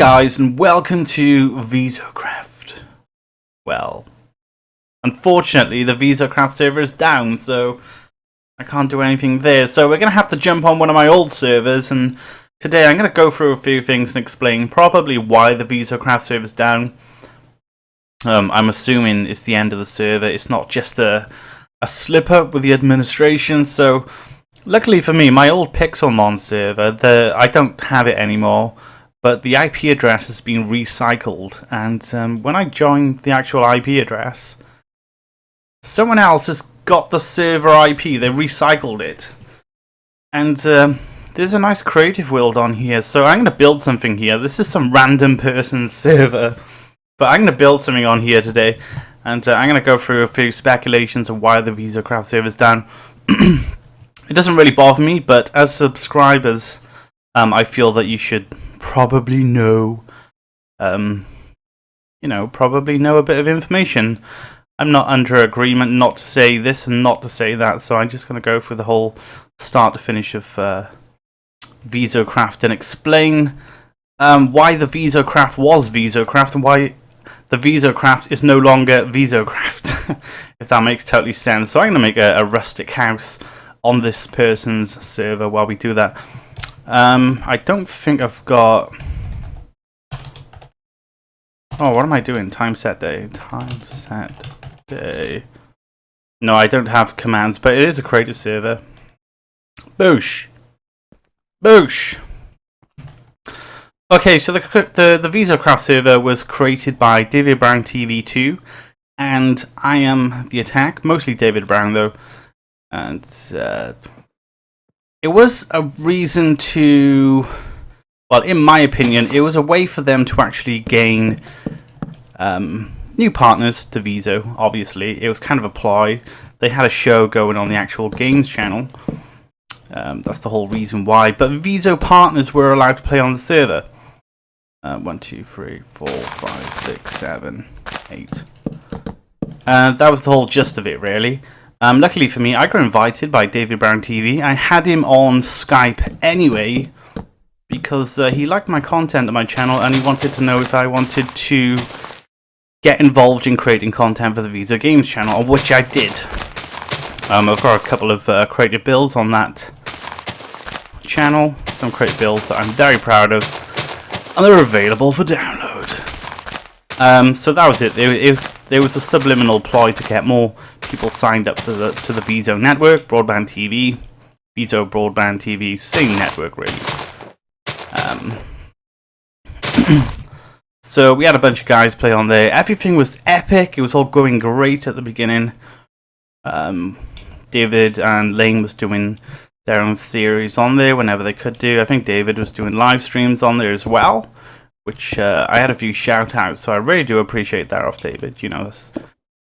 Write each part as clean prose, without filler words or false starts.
guys, and welcome to VISOCraft. Well, unfortunately the VISOCraft server is down, so I can't do anything there. So we're going to have to jump on one of my old servers, and today I'm going to go through a few things and explain probably why the VISOCraft server is down. I'm assuming it's the end of the server. It's not just a slip-up with the administration, so luckily for me, my old Pixelmon server, I don't have it anymore. But the IP address has been recycled, and when I joined the actual IP address, someone else has got the server IP. They recycled it, and there's a nice creative world on here. So I'm going to build something here. This is some random person's server, but I'm going to build something on here today, and I'm going to go through a few speculations of why the VISOCraft server is down. It doesn't really bother me, but as subscribers, I feel that you should probably know, probably know a bit of information. I'm not under agreement not to say this and not to say that, so I'm just going to go through the whole start to finish of VISOCraft and explain why the VISOCraft was VISOCraft and why the VISOCraft is no longer VISOCraft, if that makes totally sense. So I'm going to make a rustic house on this person's server while we do that. I don't think I've got... Oh, what am I doing? Time set day. Time set day. No, I don't have commands, but it is a creative server. Boosh! Boosh! Okay, so the VISOCraft server was created by David Brown TV2, and I am the attack. Mostly David Brown, though. And it was a reason to, well, in my opinion, it was a way for them to actually gain new partners to Viso, obviously. It was kind of a ploy. They had a show going on the actual games channel. That's the whole reason why. But Viso partners were allowed to play on the server. 1, 2, 3, 4, 5, 6, 7, 8. That was the whole gist of it, really. Luckily for me, I got invited by David Brown TV. I had him on Skype anyway, because he liked my content on my channel, and he wanted to know if I wanted to get involved in creating content for the Viso Games channel, which I did. I've got a couple of creative builds on that channel, some creative builds that I'm very proud of, and they're available for download. So that was it. There was a subliminal ploy to get more people signed up to the Viso network, Broadband TV, Viso Broadband TV, same network really. So we had a bunch of guys play on there. Everything was epic. It was all going great at the beginning. David and Lane was doing their own series on there whenever they could do. I think David was doing live streams on there as well, which I had a few shout outs, so I really do appreciate that off David. You know,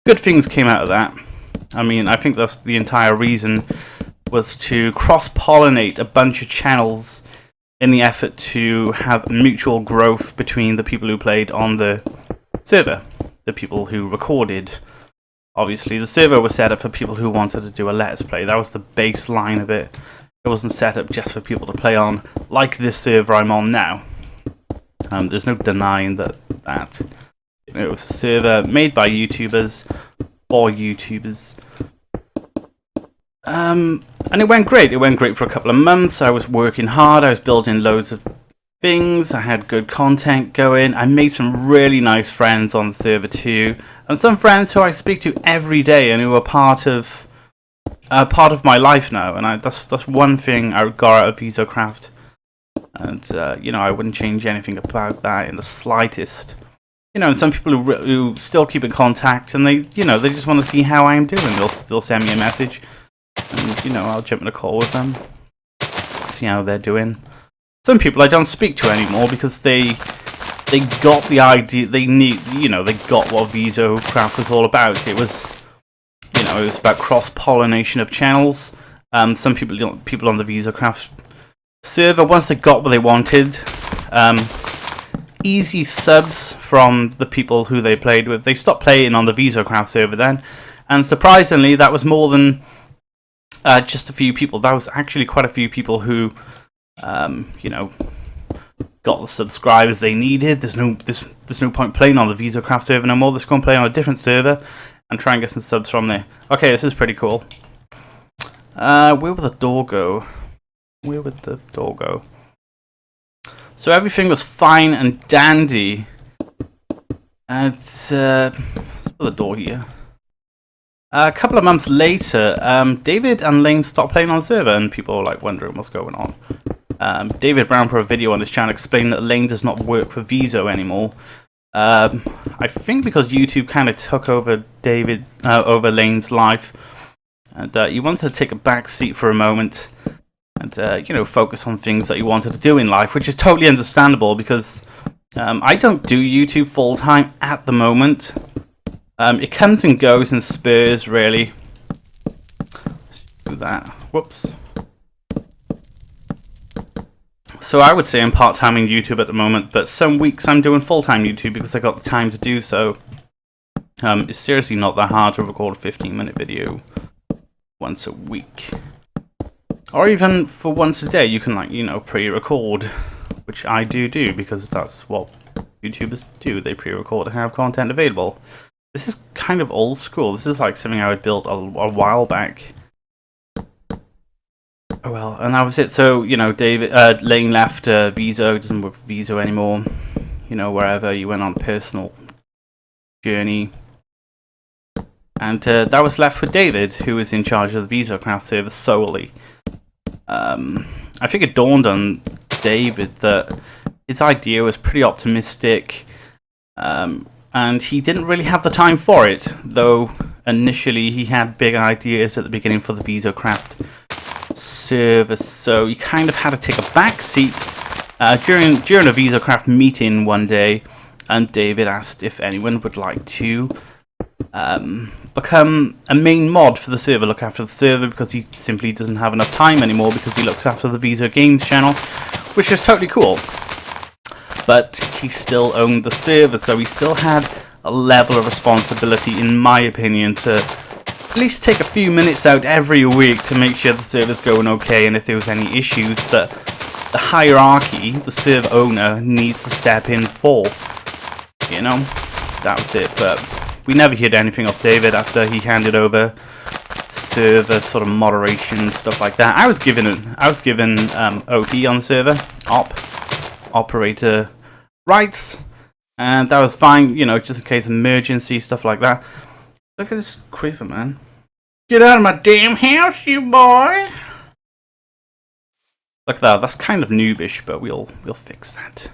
good things came out of that. I mean, I think that's the entire reason was to cross-pollinate a bunch of channels in the effort to have mutual growth between the people who played on the server, the people who recorded. Obviously, the server was set up for people who wanted to do a Let's Play. That was the baseline of it. It wasn't set up just for people to play on, like this server I'm on now. There's no denying that it was a server made by YouTubers for YouTubers. And it went great. It went great for a couple of months. I was working hard. I was building loads of things. I had good content going. I made some really nice friends on the server too, and some friends who I speak to every day and who are part of my life now. And that's one thing I got out of VISOCraft. And, I wouldn't change anything about that in the slightest. And some people who still keep in contact, and they just want to see how I am doing. They'll still send me a message, and, I'll jump in a call with them, see how they're doing. Some people I don't speak to anymore because they got the idea, they got what VISOCraft was all about. It was, it was about cross-pollination of channels. Some people on the VISOCraft server, once they got what they wanted, easy subs from the people who they played with. They stopped playing on the VISOCraft server then, and surprisingly, that was more than just a few people. That was actually quite a few people who, got the subscribers they needed. There's no point playing on the VISOCraft server no more. Let's go and play on a different server and try and get some subs from there. Okay, this is pretty cool. Where would the door go? Where would the door go? So everything was fine and dandy. Let's put the door here. A couple of months later, David and Lane stopped playing on the server, and people were like wondering what's going on. David Brown put a video on his channel explaining that Lane does not work for Viso anymore. I think because YouTube kind of took over over Lane's life, and he wanted to take a back seat for a moment and you know, focus on things that he wanted to do in life, which is totally understandable because I don't do YouTube full time at the moment. It comes and goes in spurs, really. Let's do that. Whoops. So I would say I'm part-time in YouTube at the moment, but some weeks I'm doing full-time YouTube because I got the time to do so. It's seriously not that hard to record a 15-minute video once a week. Or even for once a day, you can, like, you know, pre-record, which I do because that's what YouTubers do. They pre-record and have content available. This is kind of old school. This is like something I would build a while back. Oh well, and that was it. So, you know, Lane left Viso, doesn't work for Viso anymore. You know, wherever you went on a personal journey. And that was left with David, who was in charge of the VISOCraft server solely. I think it dawned on David that his idea was pretty optimistic. And he didn't really have the time for it, though initially he had big ideas at the beginning for the VISOCraft server, so he kind of had to take a back seat during a VISOCraft meeting one day, and David asked if anyone would like to become a main mod for the server, look after the server, because he simply doesn't have enough time anymore because he looks after the VISOGames channel, which is totally cool. But he still owned the server, so he still had a level of responsibility, in my opinion, to at least take a few minutes out every week to make sure the server's going okay, and if there was any issues that the hierarchy, the server owner, needs to step in for. You know, that was it. But we never heard anything of David after he handed over server sort of moderation, stuff like that. I was given OP on the server, operator rights, and that was fine, you know, just in case of emergency, stuff like that. Look at this creeper, man. Get out of my damn house, you boy! Look at that, that's kind of noobish, but we'll fix that.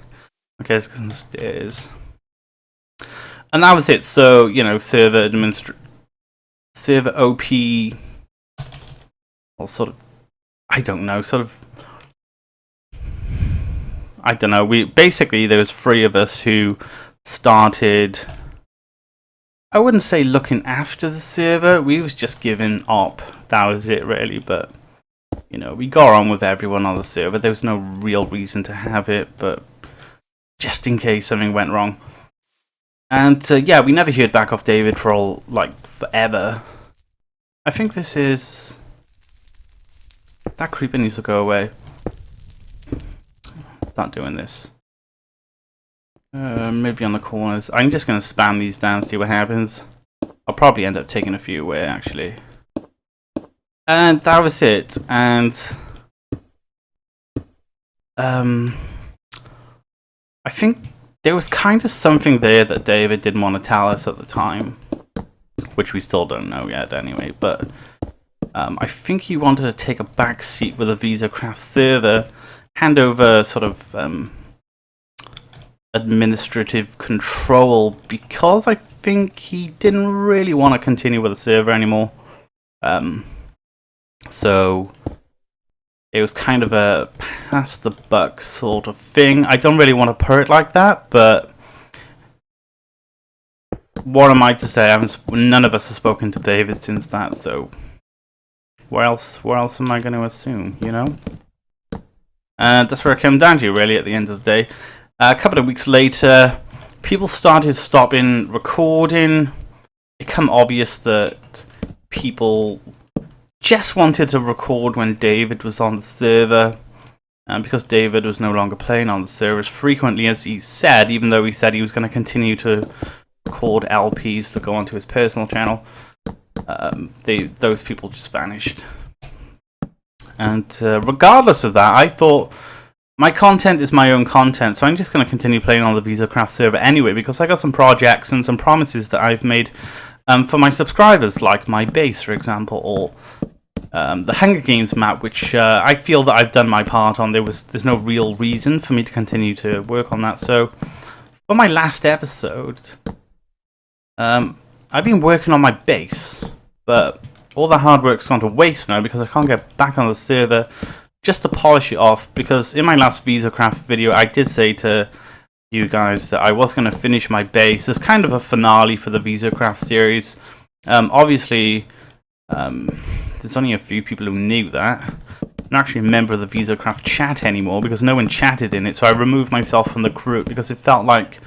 Okay, let's go on the stairs. And that was it, so, you know, server OP, or sort of, I don't know, basically there was 3 of us who started, I wouldn't say looking after the server, we was just given op, that was it really, but, you know, we got on with everyone on the server, there was no real reason to have it, but just in case something went wrong. And yeah, we never heard back off David for forever. I think this is, that creeper needs to go away. Not doing this. Maybe on the corners. I'm just going to spam these down, see what happens. I'll probably end up taking a few away, actually. And that was it. And I think there was kind of something there that David didn't want to tell us at the time, which we still don't know yet anyway. But I think he wanted to take a back seat with a VISOCraft server, hand over sort of administrative control, because I think he didn't really want to continue with the server anymore. So it was kind of a pass the buck sort of thing. I don't really want to put it like that, but what am I to say? None of us have spoken to David since that, so where else am I going to assume, you know? And that's where it came down to, really, at the end of the day. A couple of weeks later, people started stopping recording. It became obvious that people just wanted to record when David was on the server. because David was no longer playing on the server as frequently as he said, even though he said he was going to continue to record LPs to go onto his personal channel. Those people just vanished. And regardless of that, I thought my content is my own content, so I'm just going to continue playing on the VISOCraft server anyway, because I got some projects and some promises that I've made for my subscribers, like my base, for example, or the Hunger Games map, which I feel that I've done my part on. There's no real reason for me to continue to work on that. So for my last episode, I've been working on my base, but all the hard work's gone to waste now because I can't get back on the server just to polish it off. Because in my last VISOCraft video, I did say to you guys that I was going to finish my base as kind of a finale for the VISOCraft series. Obviously, there's only a few people who knew that. I'm not actually a member of the VISOCraft chat anymore because no one chatted in it, so I removed myself from the group because it felt like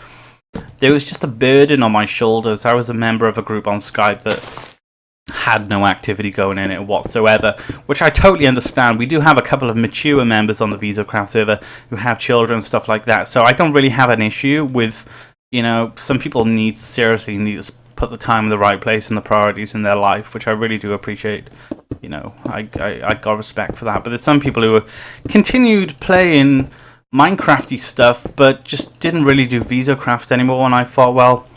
there was just a burden on my shoulders. I was a member of a group on Skype that had no activity going in it whatsoever, which I totally understand. We do have a couple of mature members on the VISOCraft server who have children and stuff like that, so I don't really have an issue with, some people seriously need to put the time in the right place and the priorities in their life, which I really do appreciate. I got respect for that. But there's some people who continued playing Minecrafty stuff, but just didn't really do VISOCraft anymore, and I thought,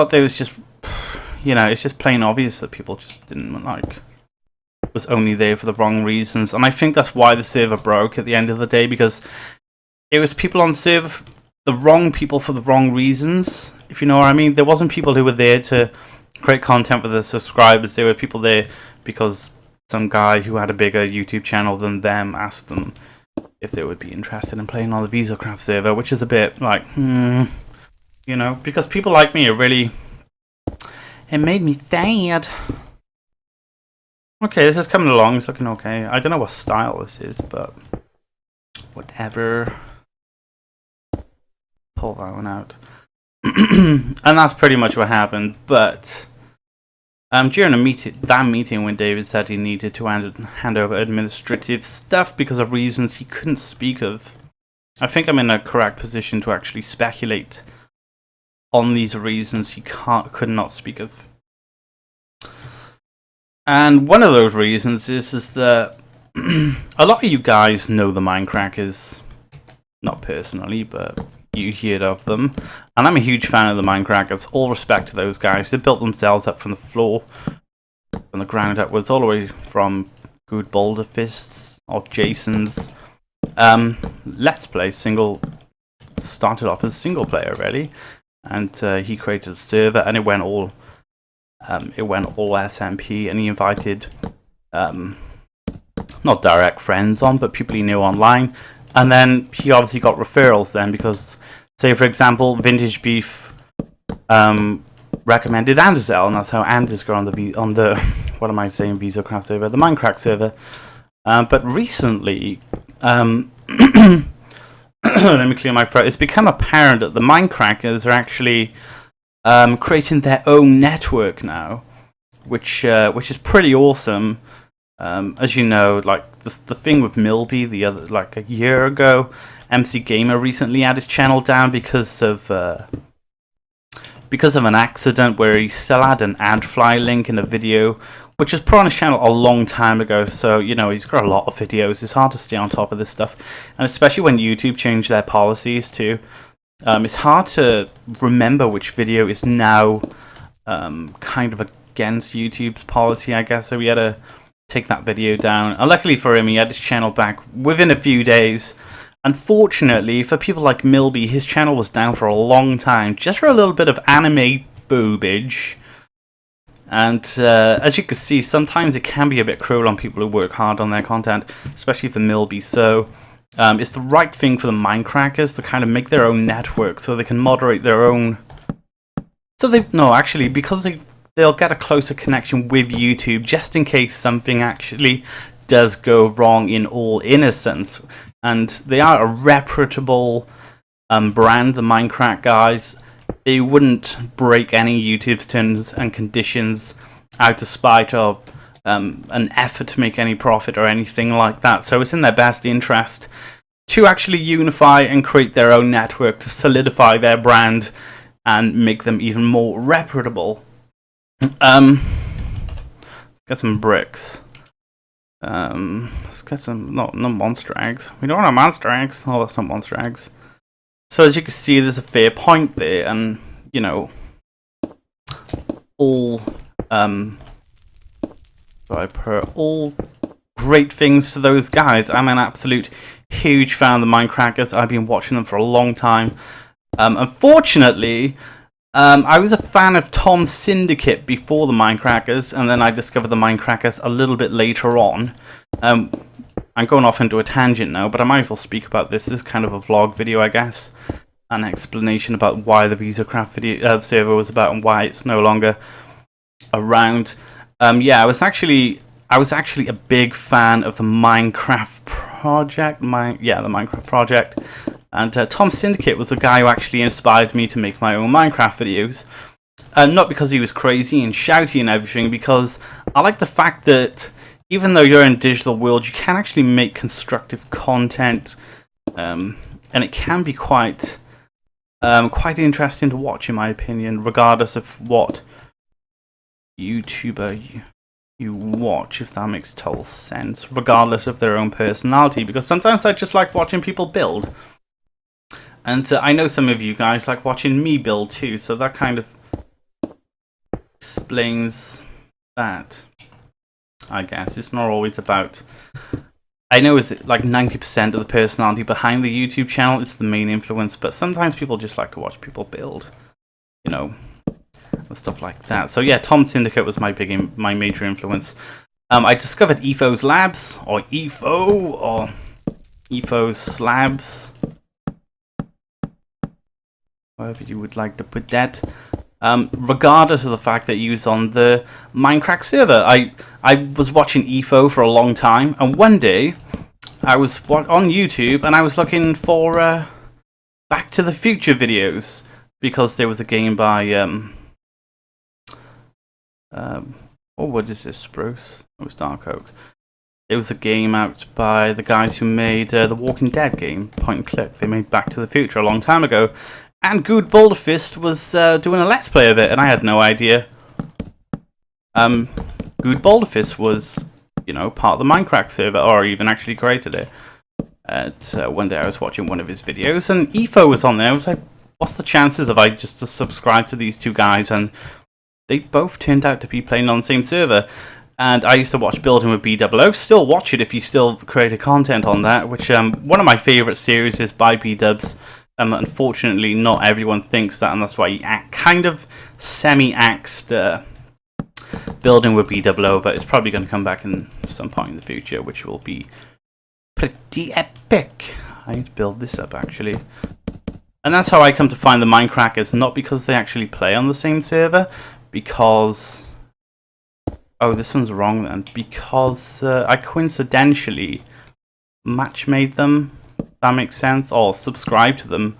there was just, it's just plain obvious that people just didn't was only there for the wrong reasons. And I think that's why the server broke at the end of the day, because it was people on the server, the wrong people for the wrong reasons, if you know what I mean. There wasn't people who were there to create content for the subscribers. There were people there because some guy who had a bigger YouTube channel than them asked them if they would be interested in playing on the VISOCraft server, which is a bit like, because people like me are really... It made me sad. Okay, this is coming along. It's looking okay. I don't know what style this is, but whatever. Pull that one out. And that's pretty much what happened. But during that meeting when David said he needed to hand over administrative stuff because of reasons he couldn't speak of, I think I'm in a correct position to actually speculate on these reasons he could not speak of. And one of those reasons is that a lot of you guys know the Minecrackers, not personally, but you heard of them. And I'm a huge fan of the Minecrackers. All respect to those guys. They built themselves up from the floor, from the ground upwards, all the way from good Boulder Fists or Jason's Let's Play started off as single player, really. And he created a server, and it went all SMP, and he invited not direct friends on, but people he knew online. And then he obviously got referrals then, because, say for example, VintageBeef recommended Anderzel, and that's how Anders got on the what am I saying, VISOCraft server, the Minecraft server. But recently, let me clear my throat. It's become apparent that the Minecrackers are actually creating their own network now, which is pretty awesome. As you know, like the thing with Milby a year ago, MC Gamer recently had his channel down because of an accident where he still had an AdFly link in a video, which was put on his channel a long time ago. So he's got a lot of videos. It's hard to stay on top of this stuff, and especially when YouTube changed their policies too. It's hard to remember which video is now kind of against YouTube's policy, I guess. So we had to take that video down. And luckily for him, he had his channel back within a few days. Unfortunately, for people like Milby, his channel was down for a long time, just for a little bit of anime boobage. And as you can see, sometimes it can be a bit cruel on people who work hard on their content, especially for Milby. So it's the right thing for the Minecrackers to kind of make their own network so they can moderate their own... because they'll get a closer connection with YouTube, just in case something actually does go wrong in all innocence. And they are a reputable brand, the Minecraft guys. They wouldn't break any YouTube's terms and conditions out of spite of an effort to make any profit or anything like that. So it's in their best interest to actually unify and create their own network to solidify their brand and make them even more reputable. Let's get some bricks. Let's get some, no monster eggs. We don't want monster eggs. Oh, that's not monster eggs. So as you can see, there's a fair point there, and you know, all all great things to those guys. I'm an absolute huge fan of the Minecrackers. I've been watching them for a long time. Unfortunately, I was a fan of Tom Syndicate before the Minecrackers, and then I discovered the Minecrackers a little bit later on. I'm going off into a tangent now, but I might as well speak about this. This is kind of a vlog video, I guess. An explanation about why the VISOCraft video server was about and why it's no longer around. Yeah, I was actually a big fan of the Minecraft project. The Minecraft project. And Tom Syndicate was the guy who actually inspired me to make my own Minecraft videos. Not because he was crazy and shouty and everything, because I like the fact that even though you're in a digital world, you can actually make constructive content, and it can be quite interesting to watch, in my opinion, regardless of what YouTuber you watch, if that makes total sense, regardless of their own personality, because sometimes I just like watching people build. And I know some of you guys like watching me build too, so that kind of explains that, I guess. It's not always about... I know it's like 90% of the personality behind the YouTube channel is the main influence, but sometimes people just like to watch people build, you know, and stuff like that. So yeah, Tom Syndicate was my major influence. I discovered Etho's Labs, or Etho's Labs, however you would like to put that. Regardless of the fact that he was on the Minecraft server. I was watching Etho for a long time, and one day I was on YouTube and I was looking for Back to the Future videos, because there was a game by what is this, Spruce? It was Dark Oak. It was a game out by the guys who made the Walking Dead game, point and click. They made Back to the Future a long time ago. And Good Boulderfist was doing a Let's Play of it, and I had no idea. Good Boulderfist was, you know, part of the Minecraft server, or even actually created it. One day I was watching one of his videos, and Etho was on there. I was like, what's the chances of I just to subscribe to these two guys? And they both turned out to be playing on the same server. And I used to watch Building with B00. Still watch it if you still create content on that, which one of my favourite series is by B-dubs. Unfortunately, not everyone thinks that, and that's why he kind of semi-axed Building with B00, but it's probably going to come back in some point in the future, which will be pretty epic. I need to build this up, actually. And that's how I come to find the Minecrackers, not because they actually play on the same server, because... Oh, this one's wrong then. Because I coincidentally match-made them. That makes sense, or subscribe to them,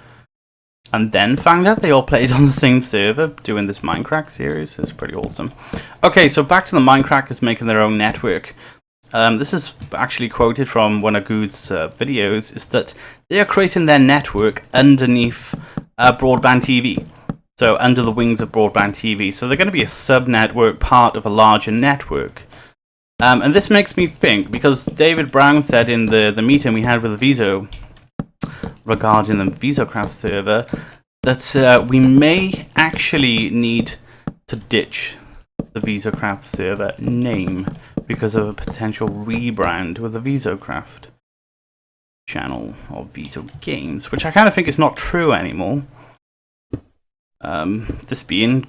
and then found out they all played on the same server doing this Minecraft series. It's pretty awesome. Okay, so back to the Minecrackers making their own network. This is actually quoted from one of Good's videos, is that they are creating their network underneath Broadband TV. So under the wings of Broadband TV. So they're going to be a sub-network, part of a larger network. And this makes me think, because David Brown said in the meeting we had with the Viso regarding the VISOCraft server, that we may actually need to ditch the VISOCraft server name because of a potential rebrand with the VISOCraft channel, or Viso Games, which I kind of think is not true anymore. This being,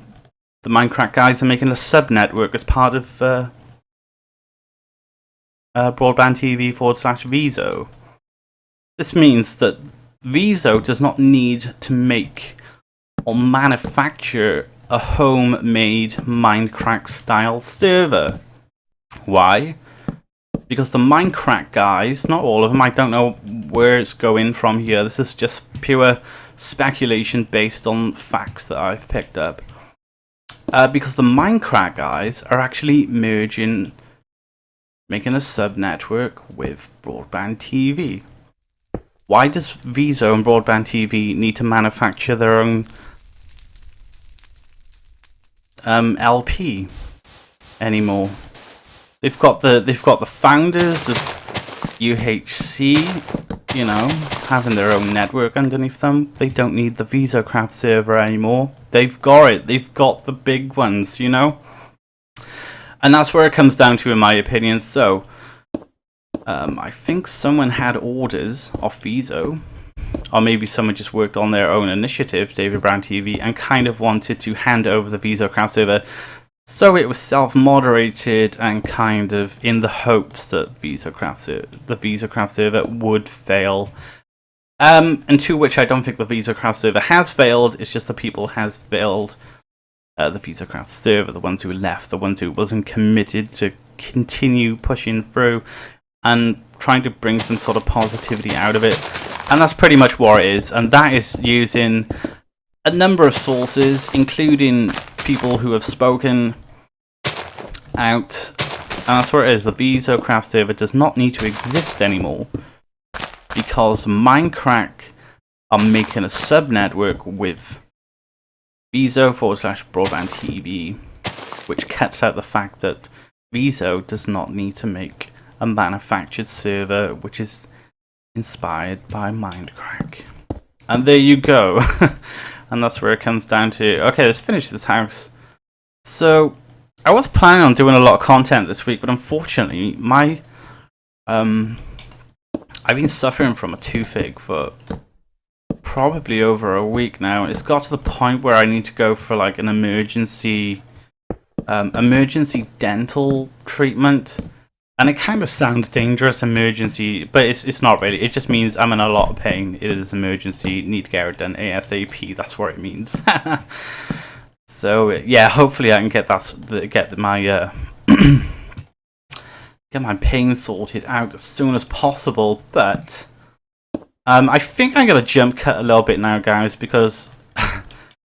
the Minecraft guys are making a sub-network as part of Broadband TV /Viso. This means that Viso does not need to make or manufacture a homemade Minecraft style server. Why? Because the Minecraft guys, not all of them, I don't know where it's going from here, this is just pure speculation based on facts that I've picked up. Because the Minecraft guys are actually merging making a sub-network with broadband TV. Why does Viso and broadband TV need to manufacture their own LP anymore? They've got the founders of UHC, you know, having their own network underneath them. They don't need the VISOCraft server anymore. They've got it. They've got the big ones, you know. And that's where it comes down to, in my opinion. So, I think someone had orders off Viso, or maybe someone just worked on their own initiative, David Brown TV, and kind of wanted to hand over the VISOCraft server. So it was self-moderated and kind of in the hopes that the VISOCraft server would fail. And to which I don't think the VISOCraft server has failed. It's just the people has failed. The VISOCraft server, the ones who left, the ones who wasn't committed to continue pushing through and trying to bring some sort of positivity out of it. And that's pretty much what it is. And that is using a number of sources, including people who have spoken out. And that's where it is. The VISOCraft server does not need to exist anymore because Minecraft are making a sub-network with Viso/broadband TV, which cuts out the fact that Viso does not need to make a manufactured server which is inspired by Minecraft. And there you go. And that's where it comes down to. Okay, let's finish this house. So I was planning on doing a lot of content this week, but unfortunately I've been suffering from a toothache for probably over a week now, and it's got to the point where I need to go for like an emergency dental treatment. And it kind of sounds dangerous, emergency, but it's not really. It just means I'm in a lot of pain. It is emergency, need to get it done ASAP. That's what it means. So yeah, hopefully I can get my get my pain sorted out as soon as possible. But I think I'm gonna jump cut a little bit now, guys, because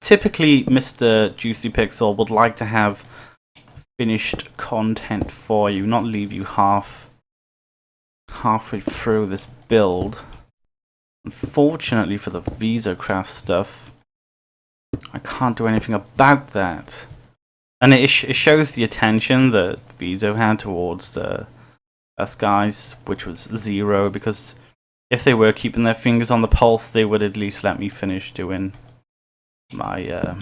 typically Mr. JuicyPixel would like to have finished content for you, not leave you halfway through this build. Unfortunately for the VISOCraft stuff, I can't do anything about that. And it shows the attention that Viso had towards us guys, which was 0, because if they were keeping their fingers on the pulse, they would at least let me finish doing my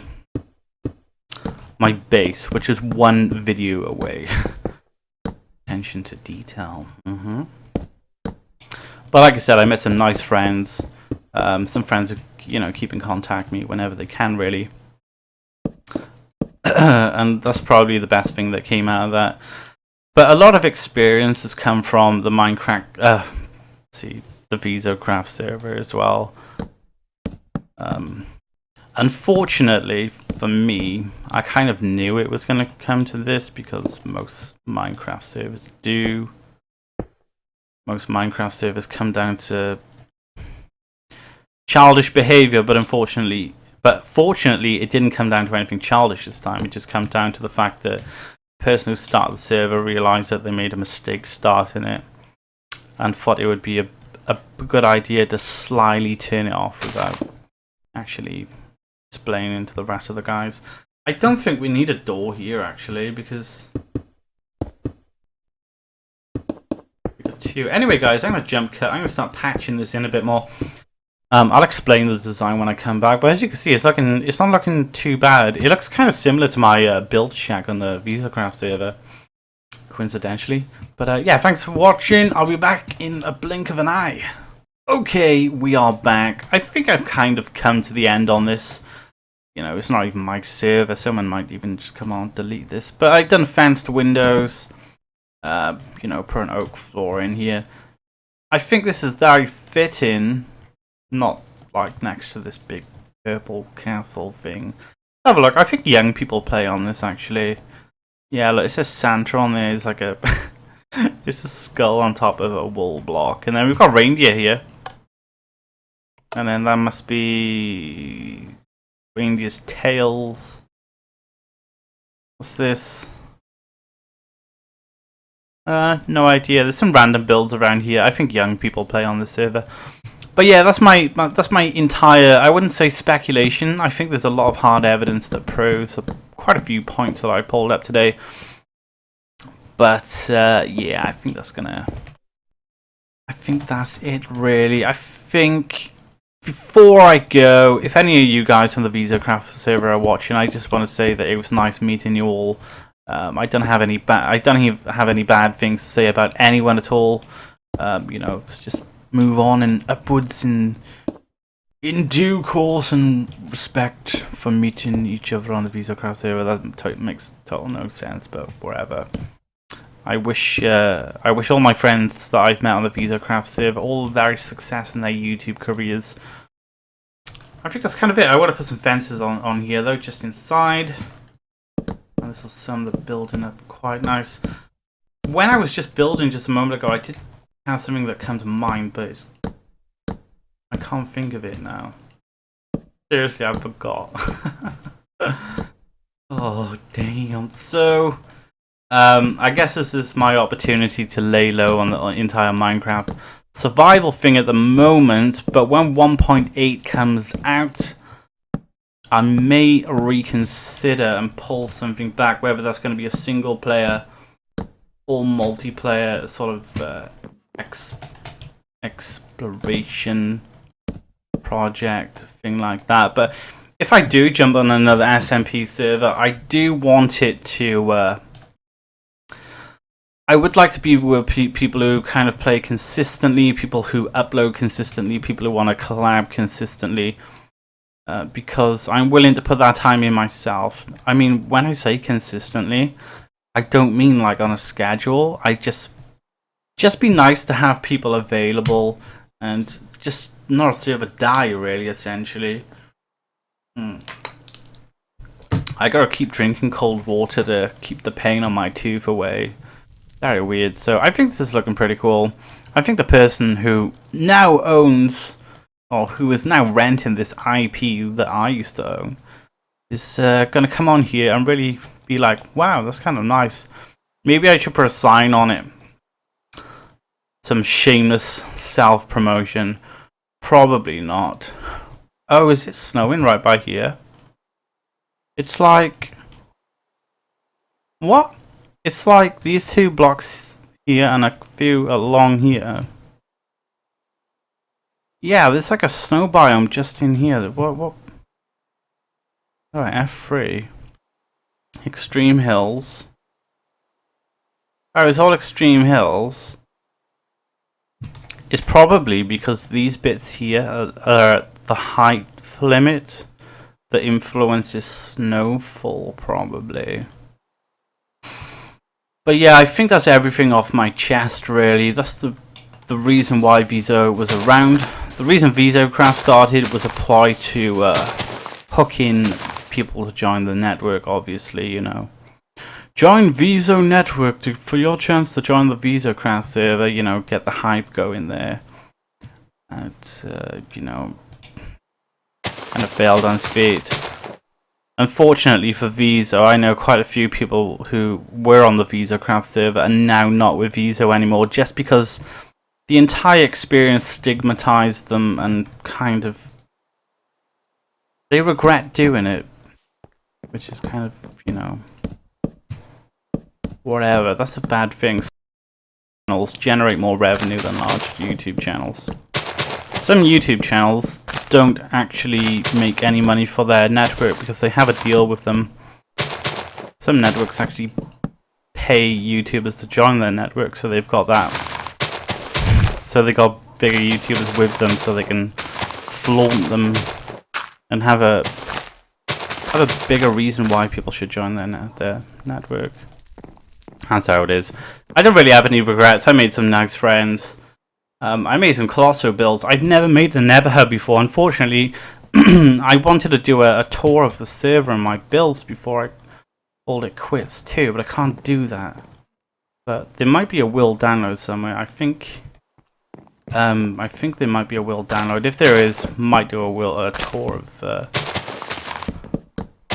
my base, which is 1 video away. Attention to detail. But like I said, I met some nice friends. Some friends who, you know, keep in contact with me whenever they can, really. And that's probably the best thing that came out of that. But a lot of experience has come from the Minecraft, the VISOCraft server as well. Unfortunately for me, I kind of knew it was going to come to this because most Minecraft servers do. Most Minecraft servers come down to childish behavior, but fortunately it didn't come down to anything childish this time. It just comes down to the fact that the person who started the server realized that they made a mistake starting it and thought it would be a good idea to slyly turn it off without actually explaining to the rest of the guys. I don't think we need a door here, actually, because we got 2. Anyway, guys, I'm going to jump cut. I'm going to start patching this in a bit more. I'll explain the design when I come back, but as you can see, it's not looking too bad. It looks kind of similar to my build shack on the VISOCraft server, coincidentally. But yeah, thanks for watching. I'll be back in a blink of an eye. Okay, we are back. I think I've kind of come to the end on this. You know, it's not even my server. Someone might even just come on and delete this. But I've done fenced windows. You know, put an oak floor in here. I think this is very fitting. Not like next to this big purple castle thing. Have a look. I think young people play on this, actually. Yeah, look, it says Santa on there. It's like a it's a skull on top of a wool block. And then we've got reindeer here. And then that must be reindeer's tails. What's this? No idea. There's some random builds around here. I think young people play on this server. But yeah, that's my entire, I wouldn't say speculation. I think there's a lot of hard evidence that proves quite a few points that I pulled up today. But yeah, I think that's it really. I think before I go, if any of you guys from the VISOCraft server are watching, I just want to say that it was nice meeting you all. I don't have any bad things to say about anyone at all. You know, it's just move on and upwards and in due course and respect for meeting each other on the VISOCraft server. That makes total no sense, but whatever. I wish all my friends that I've met on the VISOCraft server all their success in their YouTube careers. I think that's kind of it. I want to put some fences on here though, just inside. And this will sum the building up quite nice. When I was just building just a moment ago, I did have something that came to mind, but I can't think of it now. Seriously, I forgot. Oh damn! So, I guess this is my opportunity to lay low on the entire Minecraft survival thing at the moment. But when 1.8 comes out, I may reconsider and pull something back. Whether that's going to be a single player or multiplayer sort of exploration project thing like that. But if I do jump on another SMP server, I do want it to I would like to be with people who kind of play consistently, people who upload consistently, people who want to collab consistently, because I'm willing to put that time in myself. I mean, when I say consistently, I don't mean like on a schedule. I just be nice to have people available and just not a server die, really, essentially. I gotta keep drinking cold water to keep the pain on my tooth away. Very weird. So I think this is looking pretty cool. I think the person who now owns, or who is now renting this IP that I used to own, is gonna come on here and really be like, wow, that's kind of nice. Maybe I should put a sign on it. Some shameless self-promotion. Probably not. Oh, is it snowing right by here? It's like... What? It's like these 2 blocks here and a few along here. Yeah, there's like a snow biome just in here. What? Oh, F3. Extreme hills. Oh, it's all extreme hills. It's probably because these bits here are at the height limit that influences snowfall, probably. But yeah, I think that's everything off my chest, really. That's the reason why Viso was around. The reason VISOCraft started was apply to hook in people to join the network, obviously, you know. Join Viso Network for your chance to join the VISOCraft server, you know, get the hype going there. And, you know, kind of failed on its feet. Unfortunately for Viso, I know quite a few people who were on the VISOCraft server and now not with Viso anymore, just because the entire experience stigmatized them and kind of... they regret doing it. Which is kind of, you know... whatever, that's a bad thing. Channels generate more revenue than large YouTube channels. Some YouTube channels don't actually make any money for their network because they have a deal with them. Some networks actually pay YouTubers to join their network, so they've got that. So they got bigger YouTubers with them so they can flaunt them and have a bigger reason why people should join their network. That's how it is. I don't really have any regrets. I made some nice friends. I made some Colosso builds. I'd never made a Neverhub before. Unfortunately, I wanted to do a tour of the server and my builds before I called it quits too, but I can't do that. But there might be a will download somewhere. I think there might be a will download. If there is, might do a tour of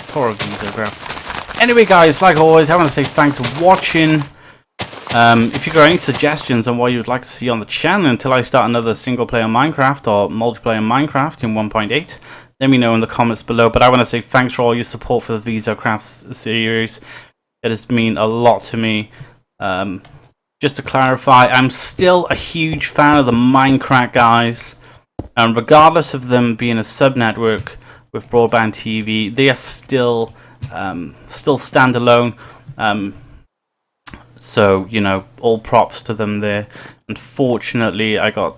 VISOCraft. Anyway, guys, like always, I want to say thanks for watching. If you've got any suggestions on what you would like to see on the channel until I start another single player Minecraft or multiplayer Minecraft in 1.8, let me know in the comments below. But I want to say thanks for all your support for the VISOCraft series. It has meant a lot to me. Just to clarify, I'm still a huge fan of the Minecraft guys, and regardless of them being a sub-network with broadband TV, they are still standalone. So, you know, all props to them there. Unfortunately, I got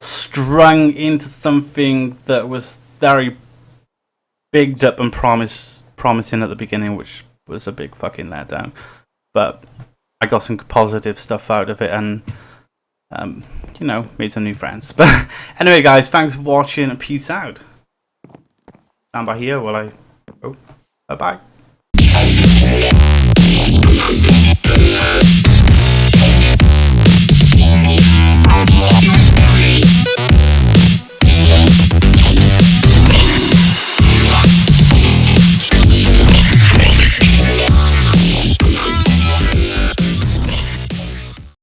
strung into something that was very bigged up and promising at the beginning, which was a big fucking letdown. But I got some positive stuff out of it, and you know, made some new friends. But anyway, guys, thanks for watching and peace out. Stand by here while I go. Bye bye.